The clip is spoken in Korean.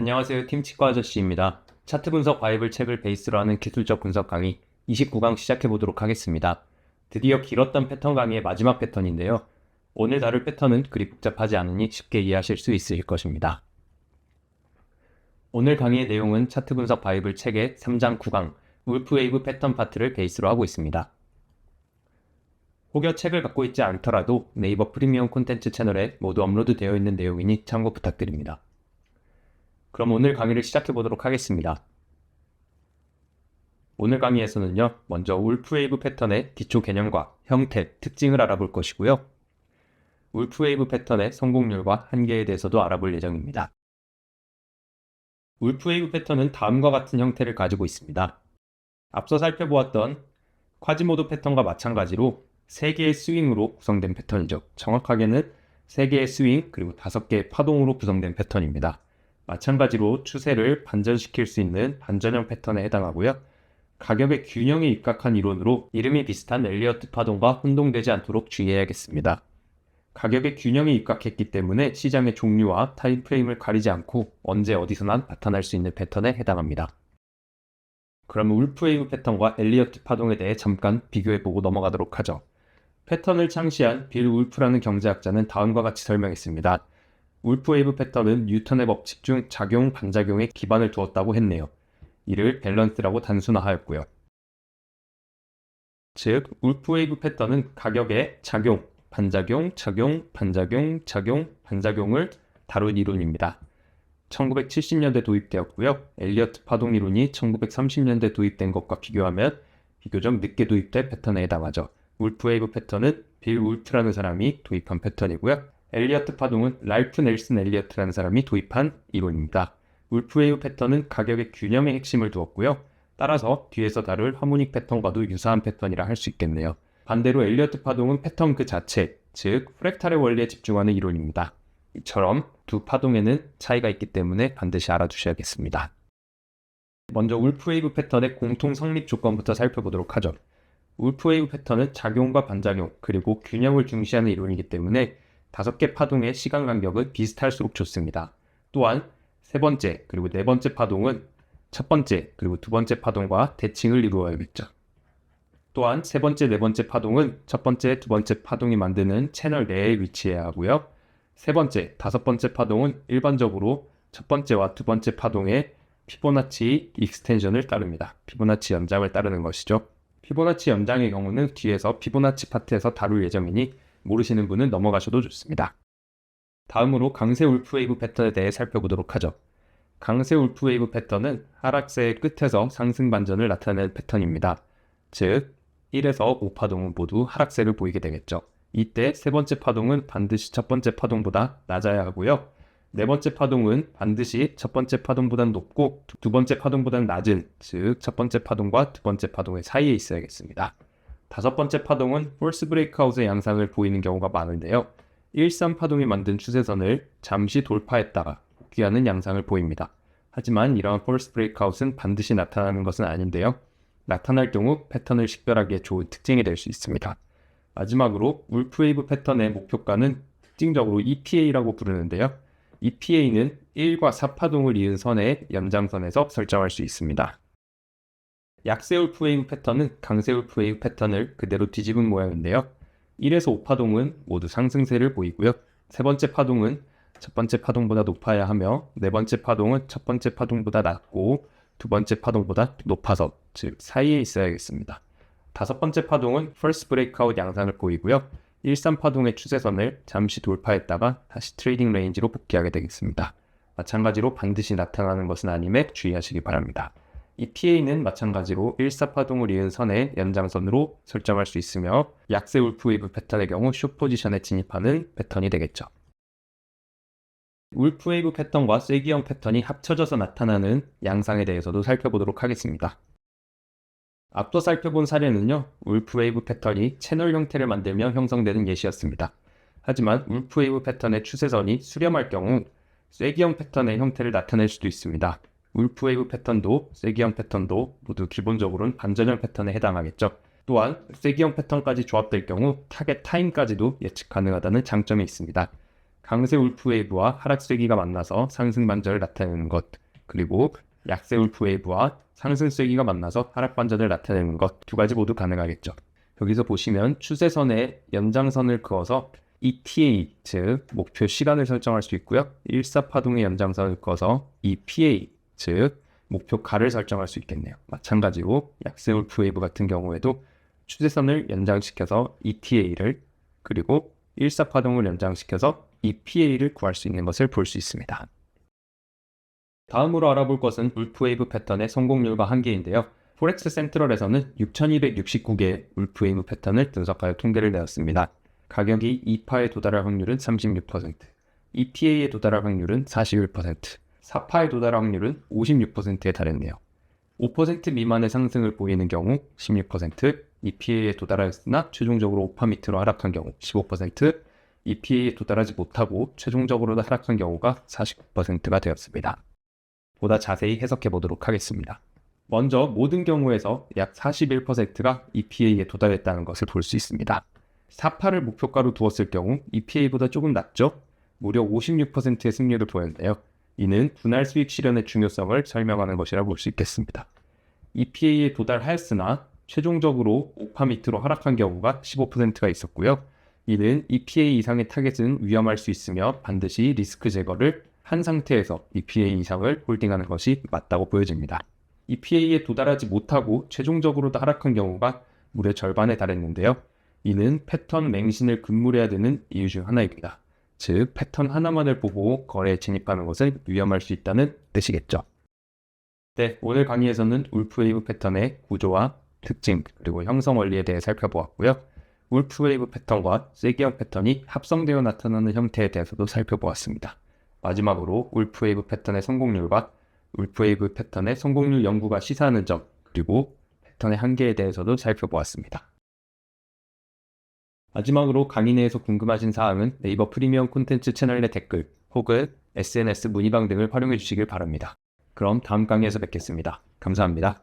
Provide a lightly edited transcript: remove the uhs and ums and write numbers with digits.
안녕하세요. 팀치과 아저씨입니다. 차트 분석 바이블 책을 베이스로 하는 기술적 분석 강의 29강 시작해보도록 하겠습니다. 드디어 길었던 패턴 강의의 마지막 패턴인데요. 오늘 다룰 패턴은 그리 복잡하지 않으니 쉽게 이해하실 수 있으실 것입니다. 오늘 강의의 내용은 차트 분석 바이블 책의 3장 9강 울프 웨이브 패턴 파트를 베이스로 하고 있습니다. 혹여 책을 갖고 있지 않더라도 네이버 프리미엄 콘텐츠 채널에 모두 업로드 되어 있는 내용이니 참고 부탁드립니다. 그럼 오늘 강의를 시작해 보도록 하겠습니다. 오늘 강의에서는요, 먼저 울프웨이브 패턴의 기초 개념과 형태, 특징을 알아볼 것이고요. 울프웨이브 패턴의 성공률과 한계에 대해서도 알아볼 예정입니다. 울프웨이브 패턴은 다음과 같은 형태를 가지고 있습니다. 앞서 살펴보았던 쿼지모도 패턴과 마찬가지로 3개의 스윙으로 구성된 패턴이죠. 정확하게는 3개의 스윙 그리고 5개의 파동으로 구성된 패턴입니다. 마찬가지로 추세를 반전시킬 수 있는 반전형 패턴에 해당하고요. 가격의 균형에 입각한 이론으로 이름이 비슷한 엘리어트 파동과 혼동되지 않도록 주의해야겠습니다. 가격의 균형에 입각했기 때문에 시장의 종류와 타임프레임을 가리지 않고 언제 어디서나 나타날 수 있는 패턴에 해당합니다. 그럼 울프웨이브 패턴과 엘리어트 파동에 대해 잠깐 비교해보고 넘어가도록 하죠. 패턴을 창시한 빌 울프라는 경제학자는 다음과 같이 설명했습니다. 울프웨이브 패턴은 뉴턴의 법칙 중 작용, 반작용에 기반을 두었다고 했네요. 이를 밸런스라고 단순화하였고요. 즉, 울프웨이브 패턴은 가격의 작용, 반작용, 작용, 반작용, 작용, 반작용을 다룬 이론입니다. 1970년대 도입되었고요. 엘리어트 파동 이론이 1930년대 도입된 것과 비교하면 비교적 늦게 도입된 패턴에 해당하죠. 울프웨이브 패턴은 빌 울프라는 사람이 도입한 패턴이고요. 엘리어트 파동은 랄프 넬슨 엘리어트라는 사람이 도입한 이론입니다. 울프웨이브 패턴은 가격의 균형의 핵심을 두었고요. 따라서 뒤에서 다룰 하모닉 패턴과도 유사한 패턴이라 할 수 있겠네요. 반대로 엘리어트 파동은 패턴 그 자체, 즉 프랙탈의 원리에 집중하는 이론입니다. 이처럼 두 파동에는 차이가 있기 때문에 반드시 알아두셔야겠습니다. 먼저 울프웨이브 패턴의 공통 성립 조건부터 살펴보도록 하죠. 울프웨이브 패턴은 작용과 반작용, 그리고 균형을 중시하는 이론이기 때문에 5개 파동의 시간 간격은 비슷할수록 좋습니다. 또한 세 번째, 그리고 네 번째 파동은 첫 번째, 그리고 두 번째 파동과 대칭을 이루어야겠죠. 또한 세 번째, 네 번째 파동은 첫 번째, 두 번째 파동이 만드는 채널 내에 위치해야 하고요. 세 번째, 다섯 번째 파동은 일반적으로 첫 번째와 두 번째 파동의 피보나치 익스텐션을 따릅니다. 피보나치 연장을 따르는 것이죠. 피보나치 연장의 경우는 뒤에서 피보나치 파트에서 다룰 예정이니 모르시는 분은 넘어가셔도 좋습니다. 다음으로 강세 울프웨이브 패턴에 대해 살펴보도록 하죠. 강세 울프웨이브 패턴은 하락세의 끝에서 상승 반전을 나타내는 패턴입니다. 즉, 1에서 5파동은 모두 하락세를 보이게 되겠죠. 이때 세 번째 파동은 반드시 첫 번째 파동보다 낮아야 하고요. 네 번째 파동은 반드시 첫 번째 파동보다 높고 두 번째 파동보다 낮은, 즉 첫 번째 파동과 두 번째 파동의 사이에 있어야겠습니다. 다섯 번째 파동은 폴스 브레이크아웃의 양상을 보이는 경우가 많은데요. 1~3파동이 만든 추세선을 잠시 돌파했다가 복귀하는 양상을 보입니다. 하지만 이러한 폴스 브레이크아웃은 반드시 나타나는 것은 아닌데요. 나타날 경우 패턴을 식별하기에 좋은 특징이 될 수 있습니다. 마지막으로 울프웨이브 패턴의 목표가는 특징적으로 EPA라고 부르는데요. EPA는 1과 4파동을 이은 선의 연장선에서 설정할 수 있습니다. 약세 울프웨이브 패턴은 강세 울프웨이브 패턴을 그대로 뒤집은 모양인데요. 1에서 5파동은 모두 상승세를 보이고요. 세 번째 파동은 첫 번째 파동보다 높아야 하며 네 번째 파동은 첫 번째 파동보다 낮고 두 번째 파동보다 높아서, 즉 사이에 있어야겠습니다. 다섯 번째 파동은 first breakout 양상을 보이고요. 1~3파동의 추세선을 잠시 돌파했다가 다시 트레이딩 레인지로 복귀하게 되겠습니다. 마찬가지로 반드시 나타나는 것은 아님에 주의하시기 바랍니다. 이 PA는 마찬가지로 1~4파동을 이은 선의 연장선으로 설정할 수 있으며 약세 울프웨이브 패턴의 경우 숏 포지션에 진입하는 패턴이 되겠죠. 울프웨이브 패턴과 쐐기형 패턴이 합쳐져서 나타나는 양상에 대해서도 살펴보도록 하겠습니다. 앞서 살펴본 사례는요, 울프웨이브 패턴이 채널 형태를 만들며 형성되는 예시였습니다. 하지만 울프웨이브 패턴의 추세선이 수렴할 경우 쐐기형 패턴의 형태를 나타낼 수도 있습니다. 울프웨이브 패턴도 쐐기형 패턴도 모두 기본적으로는 반전형 패턴에 해당하겠죠. 또한 쐐기형 패턴까지 조합될 경우 타겟 타임까지도 예측 가능하다는 장점이 있습니다. 강세 울프 웨이브와 하락세 기가 만나서 상승 반전을 나타내는 것, 그리고 약세 울프 웨이브와 상승세 기가 만나서 하락 반전을 나타내는 것 두 가지 모두 가능하겠죠. 여기서 보시면 추세선에 연장선을 그어서 ETA, 즉 목표 시간을 설정할 수 있고요. 일사파동의 연장선을 그어서 EPA, 즉 목표 가를 설정할 수 있겠네요. 마찬가지로 약세 울프 웨이브 같은 경우에도 추세선을 연장시켜서 ETA를, 그리고 일사파동을 연장시켜서 EPA를 구할 수 있는 것을 볼 수 있습니다. 다음으로 알아볼 것은 울프 웨이브 패턴의 성공률과 한계인데요. 포렉스 센트럴에서는 6,269개의 울프 웨이브 패턴을 분석하여 통계를 내었습니다. 가격이 2파에 도달할 확률은 36%, EPA에 도달할 확률은 41%, 4파에 도달할 확률은 56%에 달했네요. 5% 미만의 상승을 보이는 경우 16%, EPA에 도달하였으나 최종적으로 5파 밑으로 하락한 경우 15%, EPA에 도달하지 못하고 최종적으로 하락한 경우가 49%가 되었습니다. 보다 자세히 해석해 보도록 하겠습니다. 먼저 모든 경우에서 약 41%가 EPA에 도달했다는 것을 볼 수 있습니다. 4파를 목표가로 두었을 경우 EPA보다 조금 낮죠? 무려 56%의 승률을 보였는데요. 이는 분할 수익 실현의 중요성을 설명하는 것이라 볼 수 있겠습니다. EPA에 도달하였으나 최종적으로 5파 밑으로 하락한 경우가 15%가 있었고요. 이는 EPA 이상의 타겟은 위험할 수 있으며 반드시 리스크 제거를 한 상태에서 EPA 이상을 홀딩하는 것이 맞다고 보여집니다. EPA에 도달하지 못하고 최종적으로 하락한 경우가 무려 절반에 달했는데요. 이는 패턴 맹신을 금물해야 되는 이유 중 하나입니다. 즉 패턴 하나만을 보고 거래에 진입하는 것은 위험할 수 있다는 뜻이겠죠. 네, 오늘 강의에서는 울프 웨이브 패턴의 구조와 특징 그리고 형성 원리에 대해 살펴보았고요. 울프 웨이브 패턴과 쐐기형 패턴이 합성되어 나타나는 형태에 대해서도 살펴보았습니다. 마지막으로 울프 웨이브 패턴의 성공률과 울프 웨이브 패턴의 성공률 연구가 시사하는 점, 그리고 패턴의 한계에 대해서도 살펴보았습니다. 마지막으로 강의 내에서 궁금하신 사항은 네이버 프리미엄 콘텐츠 채널의 댓글 혹은 SNS 문의방 등을 활용해 주시길 바랍니다. 그럼 다음 강의에서 뵙겠습니다. 감사합니다.